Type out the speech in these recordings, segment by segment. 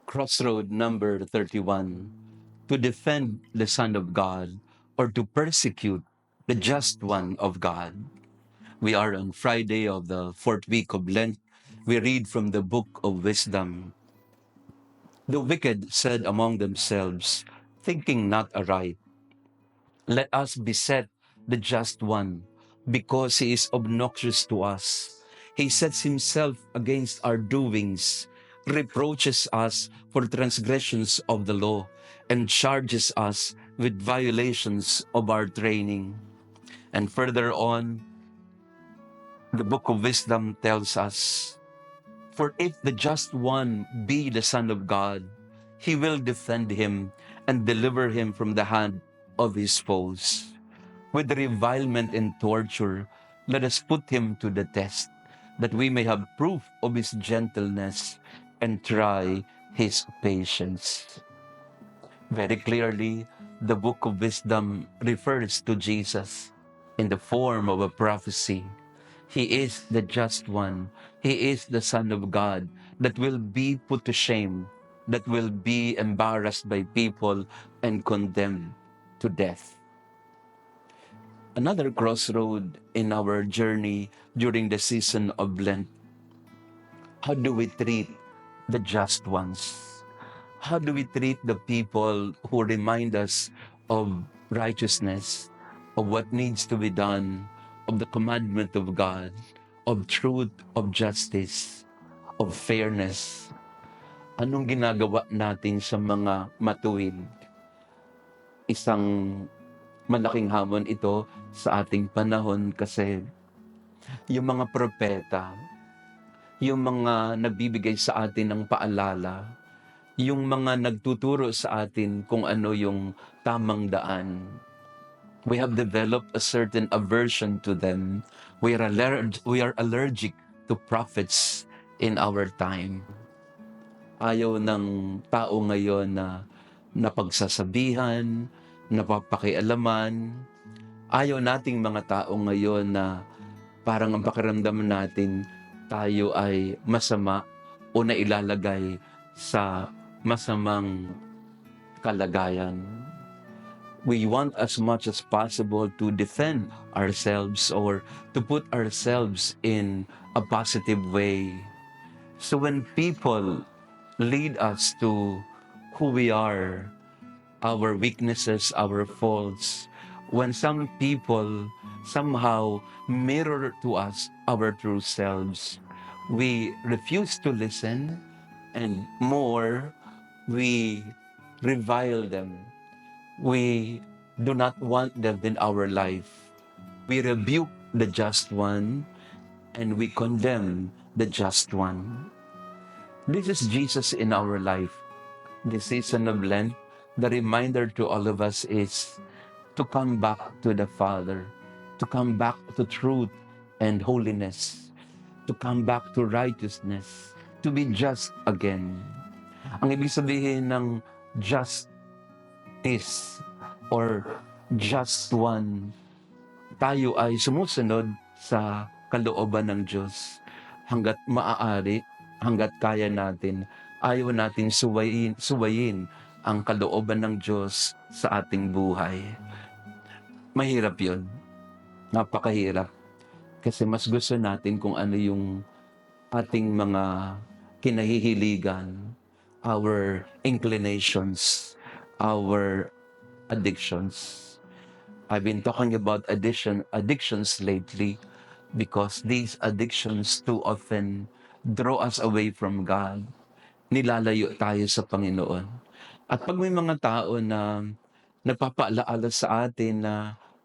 Crossroad number 31. To defend the Son of God or to persecute the just one of God. We are on Friday of the fourth week of Lent. We read from the book of wisdom. The wicked said among themselves, thinking not aright, let us beset the just one, because he is obnoxious to us. He sets himself against our doings, reproaches us for transgressions of the law, and charges us with violations of our training. And further on, the book of wisdom tells us, for if the just one be the Son of God, he will defend him and deliver him from the hand of his foes. With revilement and torture, let us put him to the test, that we may have proof of his gentleness and try his patience. Very clearly, the book of wisdom refers to Jesus in the form of a prophecy. He is the just one. He is the Son of God that will be put to shame, that will be embarrassed by people and condemned to death. Another crossroad in our journey during the season of Lent. How do we treat the just ones? How do we treat the people who remind us of righteousness, of what needs to be done, of the commandment of God, of truth, of justice, of fairness? Anong ginagawa natin sa mga matuwid? Isang malaking hamon ito sa ating panahon kasi yung mga propeta, yung mga nagbibigay sa atin ng paalala, yung mga nagtuturo sa atin kung ano yung tamang daan. We have developed a certain aversion to them. We are allergic to prophets in our time. Ayaw ng tao ngayon na napagsasabihan, napapakialaman. Ayaw nating mga tao ngayon na parang ang pakiramdam natin tayo ay masama o nailalagay sa masamang kalagayan. We want as much as possible to defend ourselves or to put ourselves in a positive way. So when people lead us to who we are, our weaknesses, our faults, when some people somehow mirror to us our true selves, we refuse to listen, and more, we revile them. We do not want them in our life. We rebuke the just one and we condemn the just one. This is Jesus in our life. The season of Lent, the reminder to all of us is to come back to the Father, to come back to truth and holiness, to come back to righteousness, to be just again. Ang ibig sabihin ng justice or just one, tayo ay sumusunod sa kalooban ng Diyos hanggat maaari, hanggat kaya natin. Ayaw natin suwayin ang kalooban ng Diyos sa ating buhay. Mahirap yun. Napakahirap. Kasi mas gusto natin kung ano yung ating mga kinahihiligan, our inclinations, our addictions. I've been talking about addictions lately because these addictions too often draw us away from God. Nilalayo tayo sa Panginoon. At pag may mga tao na nagpapaalaala sa atin na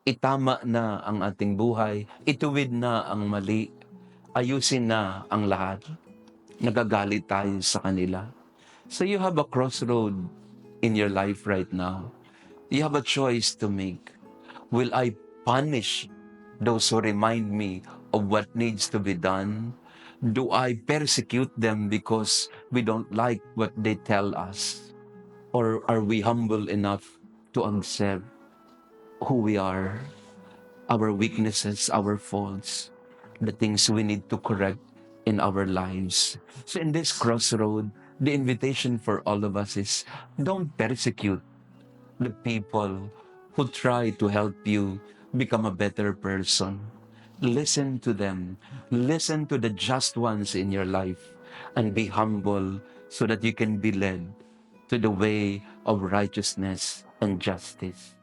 itama na ang ating buhay, ituwid na ang mali, ayusin na ang lahat, nagagalit tayo sa kanila. So you have a crossroad in your life right now. You have a choice to make. Will I punish those who remind me of what needs to be done? Do I persecute them because we don't like what they tell us? Or are we humble enough to accept who we are, our weaknesses, our faults, the things we need to correct in our lives? So in this crossroad, The invitation for all of us is don't persecute the people who try to help you become a better person. Listen to them. Listen to the just ones in your life and be humble so that you can be led to the way of righteousness and justice.